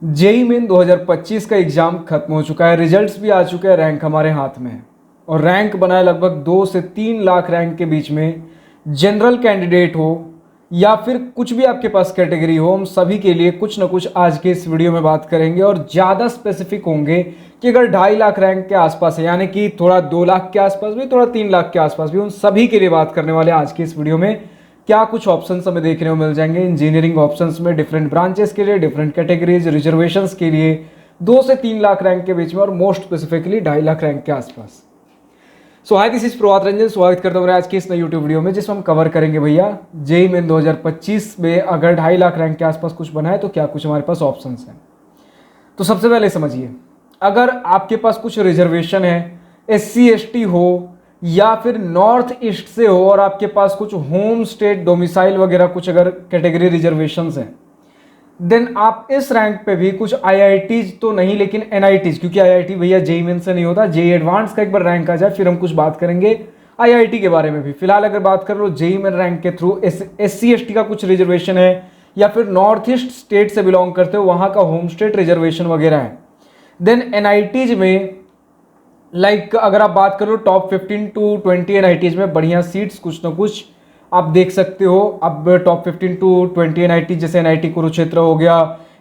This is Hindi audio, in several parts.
जेई मेन 2025 का एग्जाम खत्म हो चुका है, रिजल्ट्स भी आ चुके हैं, रैंक हमारे हाथ में है और रैंक बना है लगभग 2 से 3 लाख रैंक के बीच में। जनरल कैंडिडेट हो या फिर कुछ भी आपके पास कैटेगरी हो, हम सभी के लिए कुछ ना कुछ आज के इस वीडियो में बात करेंगे और ज़्यादा स्पेसिफिक होंगे कि अगर 2.5 लाख रैंक के आसपास है, यानी कि थोड़ा 2 लाख के आसपास भी, थोड़ा 3 लाख के आसपास भी, उन सभी के लिए बात करने वाले आज के इस वीडियो में। क्या कुछ ऑप्शंस हमें देखने को मिल जाएंगे इंजीनियरिंग ऑप्शंस में, डिफरेंट ब्रांचेस के लिए, डिफरेंट कैटेगरीज, रिजर्वेशंस के लिए 2 से 3 लाख रैंक के बीच में और मोस्ट स्पेसिफिकली 2.5 लाख रैंक के आसपास। सो हाय, दिस इज प्रभात रंजन, स्वागत करता हूँ आज की इस नई यूट्यूब वीडियो में जिसमें हम कवर करेंगे भैया जेई मेन 2025 में अगर 2.5 लाख रैंक के आसपास कुछ बना है तो क्या कुछ हमारे पास ऑप्शंस हैं। तो सबसे पहले समझिए, अगर आपके पास कुछ रिजर्वेशन है, SC ST हो या फिर नॉर्थ ईस्ट से हो और आपके पास कुछ होम स्टेट डोमिसाइल वगैरह कुछ अगर कैटेगरी रिजर्वेशंस हैं, देन आप इस रैंक पे भी कुछ IITs तो नहीं लेकिन NITs, क्योंकि IIT भैया जेई मेन से नहीं होता, जेई एडवांस का एक बार रैंक आ जाए फिर हम कुछ बात करेंगे IIT के बारे में भी। फिलहाल अगर बात कर लो जेई मेन रैंक के थ्रू SC ST का कुछ रिजर्वेशन है या फिर नॉर्थ ईस्ट स्टेट से बिलोंग करते हो, वहां का होम स्टेट रिजर्वेशन वगैरह है, देन NITs में अगर आप बात करो टॉप 15 टू 20 NITs में बढ़िया सीट्स कुछ ना कुछ आप देख सकते हो। अब टॉप 15 टू 20 NIT जैसे NIT कुरुक्षेत्र हो गया,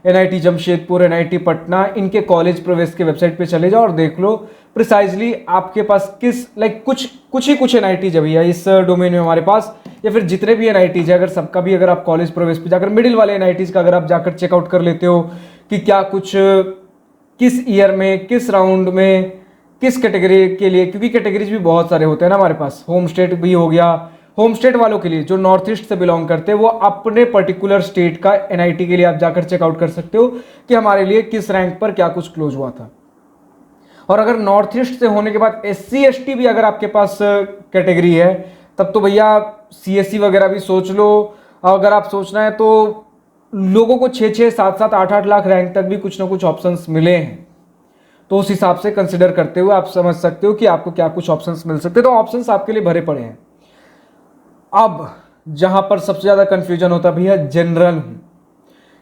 NIT जमशेदपुर, NIT पटना, इनके कॉलेज प्रवेश के वेबसाइट पे चले जाओ और देख लो प्रिसाइजली आपके पास किस कुछ NITs है भैया इस डोमेन में हमारे पास, या फिर जितने भी NITs है अगर सबका भी अगर आप कॉलेज प्रवेश पे जाकर मिडिल वाले NITs का अगर आप जाकर चेकआउट कर लेते हो कि क्या कुछ किस ईयर में, किस राउंड में, किस कैटेगरी के लिए, क्योंकि कैटेगरीज भी बहुत सारे होते हैं ना हमारे पास। होम स्टेट भी हो गया, होम स्टेट वालों के लिए जो नॉर्थ ईस्ट से बिलोंग करते हैं वो अपने पर्टिकुलर स्टेट का NIT के लिए आप जाकर चेकआउट कर सकते हो कि हमारे लिए किस रैंक पर क्या कुछ क्लोज हुआ था। और अगर नॉर्थ ईस्ट से होने के बाद SC ST भी अगर आपके पास कैटेगरी है तब तो भैया CSE वगैरह भी सोच लो। अगर आप सोचना है तो लोगों को 6-6, 7-7, 8-8 लाख रैंक तक भी कुछ ना कुछ ऑप्शंस मिले हैं, तो उस हिसाब से कंसिडर करते हुए आप समझ सकते हो कि आपको क्या कुछ ऑप्शंस मिल सकते हैं। तो ऑप्शंस आपके लिए भरे पड़े हैं। अब जहां पर सबसे ज्यादा कंफ्यूजन होता है भैया जनरल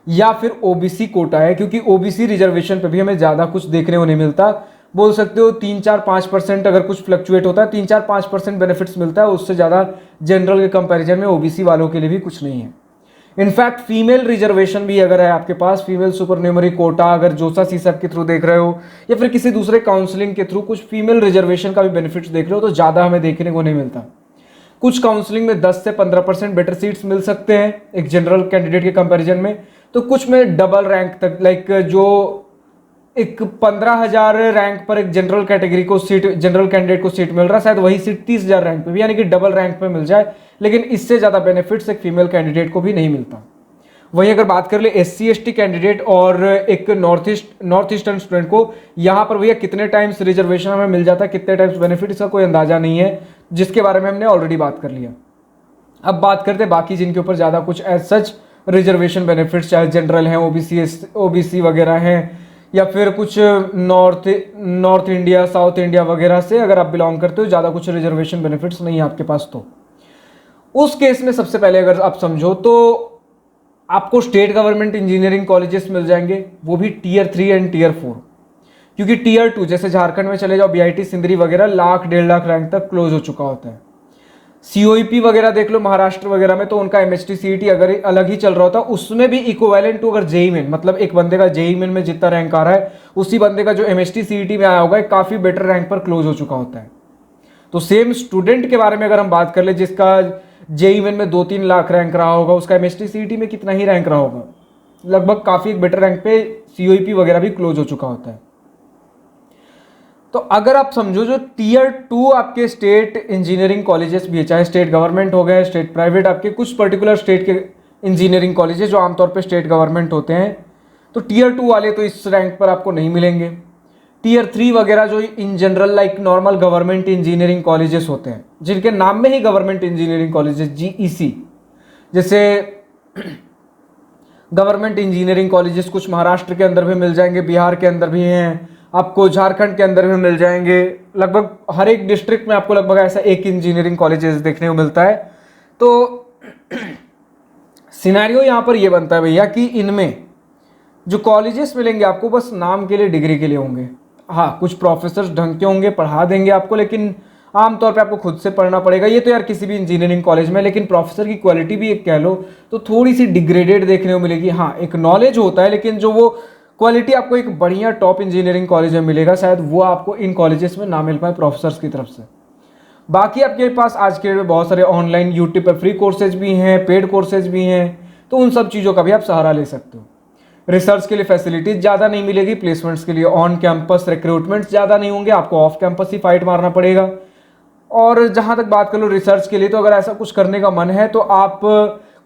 या फिर OBC कोटा है, क्योंकि OBC रिजर्वेशन पे भी हमें ज्यादा कुछ देखने को नहीं मिलता। बोल सकते हो 3-4-5% अगर कुछ फ्लक्चुएट होता है, 3-4-5% बेनिफिट्स मिलता है, उससे ज्यादा जनरल के कंपैरिजन में OBC वालों के लिए भी कुछ नहीं है। इनफैक्ट फीमेल रिजर्वेशन भी अगर है आपके पास, फीमेल सुपरन्यूमरी कोटा अगर जोसा सीसप के थ्रू देख रहे हो या फिर किसी दूसरे काउंसलिंग के थ्रू कुछ फीमेल रिजर्वेशन का भी बेनिफिट्स देख रहे हो, तो ज्यादा हमें देखने को नहीं मिलता। कुछ काउंसलिंग में 10 से 15% बेटर सीट्स मिल सकते हैं एक जनरल कैंडिडेट के कंपैरिजन में, तो कुछ में डबल रैंक तक जो एक 15,000 रैंक पर एक जनरल कैटेगरी को सीट, जनरल कैंडिडेट को सीट मिल रहा है, शायद वही सीट 30,000 रैंक पे भी, यानी कि डबल रैंक पे मिल जाए, लेकिन इससे ज्यादा बेनिफिट्स एक फीमेल कैंडिडेट को भी नहीं मिलता। वहीं अगर बात कर ले SC ST कैंडिडेट और एक नॉर्थ ईस्टर्न स्टूडेंट को, यहां पर भैया कितने टाइम्स रिजर्वेशन हमें मिल जाता है, कितने टाइम्स बेनिफिट, इसका कोई अंदाजा नहीं है, जिसके बारे में हमने ऑलरेडी बात कर लिया। अब बात करते हैं बाकी जिनके ऊपर ज्यादा कुछ एज सच रिजर्वेशन बेनिफिट्स, चाहे जनरल हैं, OBC वगैरह हैं, या फिर कुछ नॉर्थ इंडिया, साउथ इंडिया वगैरह से अगर आप बिलोंग करते हो, ज्यादा कुछ रिजर्वेशन बेनिफिट्स नहीं है आपके पास, तो उस केस में सबसे पहले अगर आप समझो तो आपको स्टेट गवर्नमेंट इंजीनियरिंग कॉलेजेस मिल जाएंगे, वो भी Tier 3 एंड Tier 4, क्योंकि Tier 2 जैसे झारखंड में चले जाओ, BIT सिंदरी वगैरह 1-1.5 लाख रैंक तक क्लोज हो चुका होता है। COEP वगैरह देख लो महाराष्ट्र वगैरह में, तो उनका MHT CET अगर अलग ही चल रहा होता, उसमें भी इक्विवेलेंट टू अगर जेई मेन, मतलब एक बंदे का जेई मेन में जितना रैंक आ रहा है उसी बंदे का जो MHT CET में आया होगा काफी बेटर रैंक पर क्लोज हो चुका होता है। तो सेम स्टूडेंट के बारे में अगर हम बात कर ले जिसका जेई मेन में 2-3 लाख रैंक रहा होगा, उसका MHT CET में कितना ही रैंक रहा होगा, लगभग काफी बेटर रैंक पे COEP वगैरह भी क्लोज हो चुका होता है। तो अगर आप समझो जो Tier 2 आपके स्टेट इंजीनियरिंग कॉलेजेस भी है, चाहे स्टेट गवर्नमेंट हो गए, स्टेट प्राइवेट, आपके कुछ पर्टिकुलर स्टेट के इंजीनियरिंग कॉलेजेस जो आमतौर पे स्टेट गवर्नमेंट होते हैं, तो Tier 2 वाले तो इस रैंक पर आपको नहीं मिलेंगे। Tier 3 वगैरह जो in general normal government engineering colleges होते हैं, जिनके नाम में ही गवर्नमेंट इंजीनियरिंग कॉलेजेस GEC, जैसे गवर्नमेंट इंजीनियरिंग कॉलेजेस कुछ महाराष्ट्र के अंदर भी मिल जाएंगे, बिहार के अंदर भी हैं, आपको झारखंड के अंदर भी मिल जाएंगे, लगभग हर एक डिस्ट्रिक्ट में आपको लगभग ऐसा एक इंजीनियरिंग कॉलेजेस देखने को मिलता है। तो सिनेरियो यहां पर यह बनता है भैया कि इनमें जो कॉलेजेस मिलेंगे आपको बस नाम के लिए, डिग्री के लिए होंगे। हाँ, कुछ प्रोफेसर्स ढंग के होंगे, पढ़ा देंगे आपको, लेकिन आमतौर पे आपको खुद से पढ़ना पड़ेगा। ये तो यार किसी भी इंजीनियरिंग कॉलेज में, लेकिन प्रोफेसर की क्वालिटी भी एक कह लो तो थोड़ी सी डिग्रेडेड देखने को मिलेगी। हाँ, एक नॉलेज होता है, लेकिन जो वो क्वालिटी आपको एक बढ़िया टॉप इंजीनियरिंग कॉलेज में मिलेगा, शायद वो आपको इन कॉलेजेस में ना मिल पाए प्रोफेसर्स की तरफ से। बाकी आपके पास आज के में बहुत सारे ऑनलाइन यूट्यूब पर फ्री कोर्सेज भी हैं, पेड कोर्सेज भी हैं, तो उन सब चीज़ों का भी आप सहारा ले सकते हो। रिसर्च के लिए फैसिलिटीज ज़्यादा नहीं मिलेगी, प्लेसमेंट्स के लिए ऑन कैंपस रिक्रूटमेंट्स ज़्यादा नहीं होंगे, आपको ऑफ कैंपस ही फाइट मारना पड़ेगा। और जहाँ तक बात कर लो रिसर्च के लिए, तो अगर ऐसा कुछ करने का मन है तो आप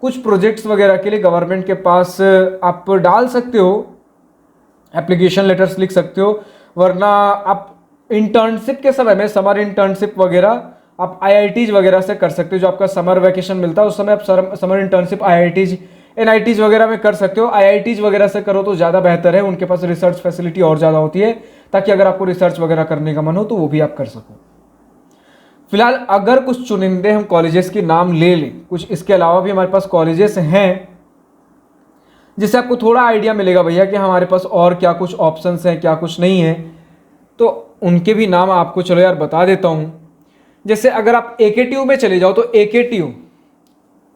कुछ प्रोजेक्ट्स वगैरह के लिए गवर्नमेंट के पास आप डाल सकते हो, एप्लीकेशन लेटर्स लिख सकते हो। वरना आप इंटर्नशिप के समय में, समर इंटर्नशिप वगैरह आप आईआईटीज वगैरह से कर सकते हो। जो आपका समर वैकेशन मिलता है उस समय आप समर इंटर्नशिप आईआईटीज एनआईटीज वगैरह में कर सकते हो। आईआईटीज वगैरह से करो तो ज़्यादा बेहतर है, उनके पास रिसर्च फैसिलिटी और ज़्यादा होती है, ताकि अगर आपको रिसर्च वगैरह करने का मन हो तो वो भी आप कर सको। फिलहाल अगर कुछ चुनिंदे हम कॉलेजेस के नाम ले लें, कुछ इसके अलावा भी हमारे पास कॉलेजेस हैं, जिससे आपको थोड़ा आइडिया मिलेगा भैया कि हमारे पास और क्या कुछ ऑप्शंस हैं, क्या कुछ नहीं है, तो उनके भी नाम आपको चलो यार बता देता हूँ। जैसे अगर आप एकेटीयू में चले जाओ तो एकेटीयू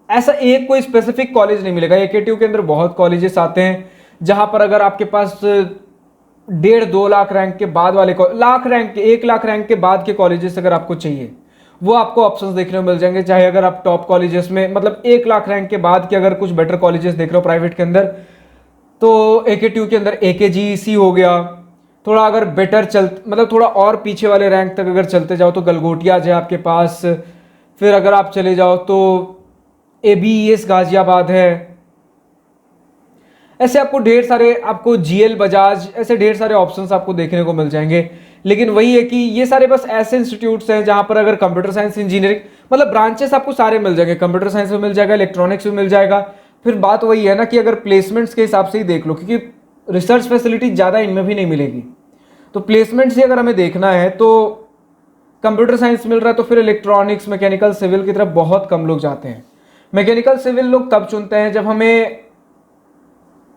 ऐसा एक कोई स्पेसिफिक कॉलेज नहीं मिलेगा। एकेटीयू के अंदर बहुत कॉलेजेस आते हैं, जहां पर अगर आपके पास 1.5-2 लाख रैंक के बाद वाले, लाख रैंक के 1 लाख रैंक के बाद के कॉलेजेस अगर आपको चाहिए, वो आपको ऑप्शंस देखने को मिल जाएंगे। चाहे अगर आप टॉप कॉलेजेस में, मतलब 1 लाख रैंक के बाद के अगर कुछ बेटर कॉलेजेस देख रहे हो प्राइवेट के अंदर, तो एकेटीयू के अंदर एकेजीईसी हो गया। थोड़ा अगर बेटर मतलब थोड़ा और पीछे वाले रैंक तक अगर चलते जाओ तो गलगोटियाज है आपके पास। फिर अगर आप चले जाओ तो एबीईएस गाजियाबाद है। ऐसे आपको ढेर सारे, आपको जीएल बजाज, ऐसे ढेर सारे ऑप्शंस आपको देखने को मिल जाएंगे। लेकिन वही है कि ये सारे बस ऐसे इंस्टीट्यूट्स हैं जहां पर अगर कंप्यूटर साइंस इंजीनियरिंग, मतलब ब्रांचेस आपको सारे मिल जाएंगे, कंप्यूटर साइंस में मिल जाएगा, इलेक्ट्रॉनिक्स में मिल जाएगा। फिर बात वही है ना कि अगर प्लेसमेंट्स के हिसाब से ही देख लो, क्योंकि रिसर्च फैसिलिटी ज़्यादा इनमें भी नहीं मिलेगी, तो प्लेसमेंट से अगर हमें देखना है तो कंप्यूटर साइंस मिल रहा है, तो फिर इलेक्ट्रॉनिक्स, मैकेनिकल, सिविल की तरफ बहुत कम लोग जाते हैं। मैकेनिकल सिविल लोग तब चुनते हैं जब हमें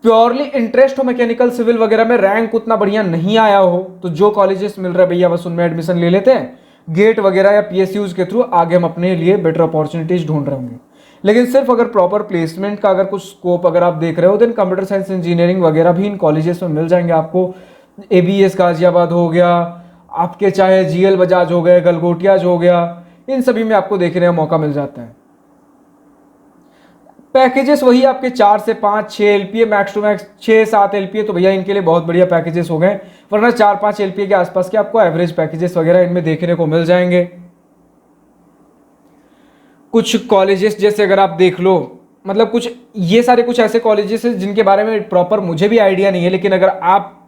प्योरली इंटरेस्ट हो मैकेनिकल सिविल वगैरह में, रैंक उतना बढ़िया नहीं आया हो, तो जो कॉलेजेस मिल रहा है भैया बस उनमें एडमिशन ले लेते हैं, गेट वगैरह या पीएसयूज के थ्रू आगे हम अपने लिए बेटर अपॉर्चुनिटीज ढूंढ रहे होंगे। लेकिन सिर्फ अगर प्रॉपर प्लेसमेंट का अगर कुछ स्कोप अगर आप देख रहे हो, देन कंप्यूटर साइंस इंजीनियरिंग वगैरह भी इन कॉलेजेस में मिल जाएंगे आपको। एबीएस गाजियाबाद हो गया, आपके चाहे जीएल बजाज हो गए, गलगोटियाज हो गया, इन सभी में आपको देखने का मौका मिल जाता है। पैकेजेस वही आपके 4 से 5, 6 LPA, max to max 6-7 LPA, तो भैया इनके लिए बहुत बढ़िया पैकेजेस हो गए। वरना 4-5 एलपीए के आसपास के आपको एवरेज पैकेजेस वगैरह इनमें देखने को मिल जाएंगे। कुछ कॉलेजेस जैसे अगर आप देख लो, मतलब कुछ ये सारे कुछ ऐसे कॉलेजेस हैं जिनके बारे में प्रॉपर मुझे भी आइडिया नहीं है, लेकिन अगर आप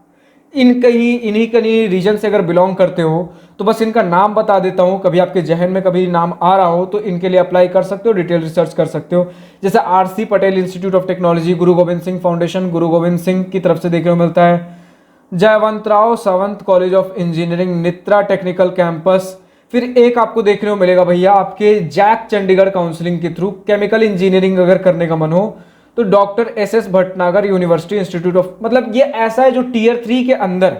इन्हीं कहीं रीजन से अगर बिलोंग करते हो तो बस इनका नाम बता देता हूँ, कभी आपके जहन में कभी नाम आ रहा हो तो इनके लिए अप्लाई कर सकते हो, डिटेल रिसर्च कर सकते हो। जैसे RC Patel institute of technology, Guru Govind Singh foundation, गुरु गोविंद सिंह की तरफ से देखने को मिलता है। Jaywantrao Sawant college of engineering, नित्रा टेक्निकल कैंपस। फिर एक आपको देखने को मिलेगा भैया आपके जैक चंडीगढ़ काउंसलिंग के थ्रू, केमिकल इंजीनियरिंग अगर करने का मन हो तो doctor S Bhatnagar university institute of, मतलब ये ऐसा है जो टियर 3 के अंदर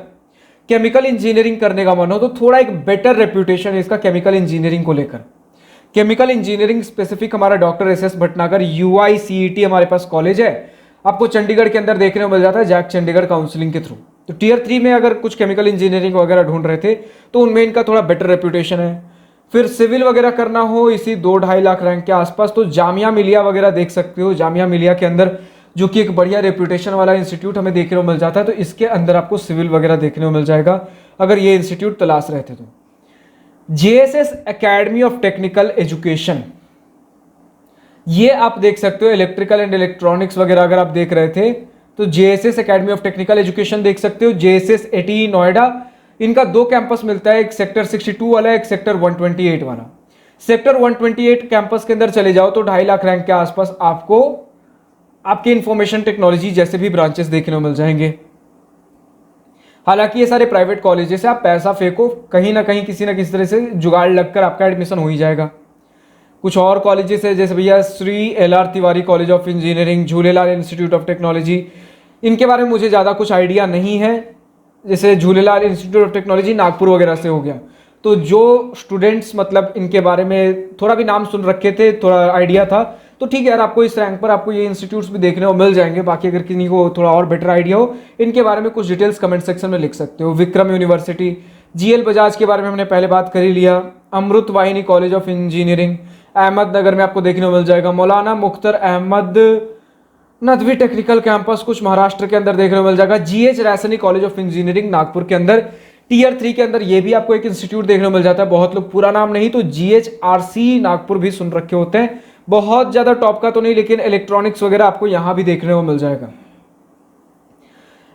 केमिकल इंजीनियरिंग करने का मन हो तो थोड़ा एक बेटर रेप्यूटेशन है इसका केमिकल इंजीनियरिंग को लेकर। केमिकल इंजीनियरिंग स्पेसिफिक हमारा डॉक्टर एस भटनागर यूआईसीईटी हमारे पास कॉलेज है, आपको चंडीगढ़ के अंदर देखने को मिल जाता है जैक चंडीगढ़ काउंसलिंग के थ्रू। तो टियर 3 में अगर कुछ केमिकल इंजीनियरिंग वगैरह ढूंढ रहे थे तो उनमें इनका थोड़ा बेटर रेप्यूटेशन है। फिर सिविल वगैरह करना हो इसी 2-2.5 लाख रैंक के आसपास तो जामिया मिलिया वगैरह देख सकते हो। जामिया मिलिया के अंदर, जो कि एक बढ़िया रेप्यूटेशन वाला इंस्टीट्यूट हमें देखने को मिल जाता है, तो इसके अंदर आपको सिविल वगैरह देखने को मिल जाएगा अगर ये इंस्टीट्यूट तलाश रहे थे तो। JSS academy of technical education, ये आप देख सकते हो। इलेक्ट्रिकल एंड इलेक्ट्रॉनिक्स वगैरह अगर आप देख रहे थे तो JSS academy of technical education देख सकते हो। जेएसएस एटी नोएडा, इनका 2 कैंपस मिलता है, एक सेक्टर 62 वाला, एक सेक्टर 128 वाला। सेक्टर 128 कैंपस के अंदर चले जाओ तो 2.5 लाख रैंक के आसपास आपको आपके इंफॉर्मेशन टेक्नोलॉजी जैसे भी ब्रांचेस देखने को मिल जाएंगे। हालांकि ये सारे प्राइवेट कॉलेजेस है, आप पैसा फेंको कहीं ना कहीं किसी ना किसी तरह से जुगाड़ लगकर आपका एडमिशन हो ही जाएगा। कुछ और कॉलेजेस है जैसे भैया Shri LR Tiwari college of engineering, Jhulelal institute of technology, इनके बारे में मुझे ज़्यादा कुछ आइडिया नहीं है, जैसे Jhulelal institute of technology Nagpur वगैरह से हो गया। तो जो स्टूडेंट्स मतलब इनके बारे में थोड़ा भी नाम सुन रखे थे, थोड़ा आइडिया था, तो ठीक है यार, आपको इस रैंक पर आपको ये इंस्टीट्यूट्स भी देखने को मिल जाएंगे। बाकी अगर किसी को थोड़ा और बेटर आइडिया हो इनके बारे में, कुछ डिटेल्स कमेंट सेक्शन में लिख सकते हो। विक्रम यूनिवर्सिटी, जीएल बजाज के बारे में हमने पहले बात कर ही लिया। Amrit Vahini college of engineering Ahmednagar में आपको देखने को मिल जाएगा। मौलाना मुख्तर अहमद नदवी टेक्निकल कैंपस कुछ महाराष्ट्र के अंदर देखने को मिल जाएगा। GH Raisoni college of engineering Nagpur के अंदर टियर 3 के अंदर ये भी आपको एक इंस्टीट्यूट देखने को मिल जाता है। बहुत लोग पूरा नाम नहीं तो जीएचआरसी नागपुर भी सुन रखे होते हैं, बहुत ज्यादा टॉप का तो नहीं, लेकिन इलेक्ट्रॉनिक्स वगैरह आपको यहां भी देखने को मिल जाएगा।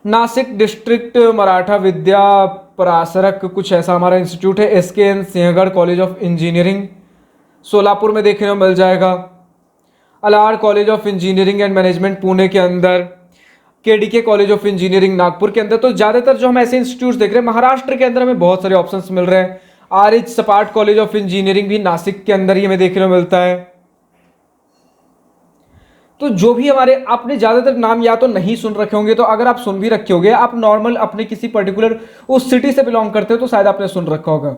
नासिक डिस्ट्रिक्ट मराठा विद्या परासरक कुछ ऐसा हमारा इंस्टीट्यूट है। SKN Sinhgad college of engineering Solapur में देखने को मिल जाएगा। Alard college of engineering and management Pune के अंदर, KDK college of engineering Nagpur के अंदर। तो ज्यादातर जो हम ऐसे इंस्टीट्यूट्स देख रहे हैं महाराष्ट्र के अंदर हमें बहुत सारे ऑप्शंस मिल रहे हैं। आरएच सपाट कॉलेज ऑफ इंजीनियरिंग भी नासिक के अंदर ही हमें देखने को मिलता है। तो जो भी हमारे आपने ज्यादातर नाम या तो नहीं सुन रखे होंगे, तो अगर आप सुन भी रखे होंगे, आप नॉर्मल अपने किसी पर्टिकुलर उस सिटी से बिलोंग करते हो तो शायद आपने सुन रखा होगा।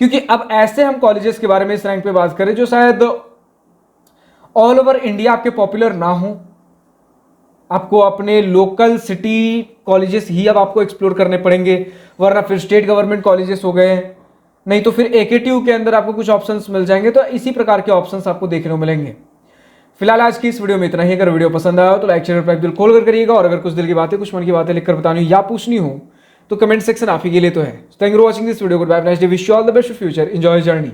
क्योंकि अब ऐसे हम कॉलेजेस के बारे में इस रैंक पे बात करें जो शायद ऑल ओवर इंडिया आपके पॉपुलर ना हो, आपको अपने लोकल सिटी कॉलेजेस ही अब आपको एक्सप्लोर करने पड़ेंगे, वरना फिर स्टेट गवर्नमेंट कॉलेजेस हो गए, नहीं तो फिर एकेटीयू के अंदर आपको कुछ ऑप्शंस मिल जाएंगे। तो इसी प्रकार के ऑप्शंस आपको देखने को मिलेंगे। फिलहाल आज की इस वीडियो में इतना ही। अगर वीडियो पसंद आया हो तो लाइक शेयर और दिल खोल कर करिएगा, और अगर कुछ दिल की बातें, कुछ मन की बातें लिखकर बतानी हो या पूछनी हो तो कमेंट सेक्शन आप ही के लिए तो है। Thank you for watching this video. Goodbye, nice day, wish you all the best future, enjoy journey.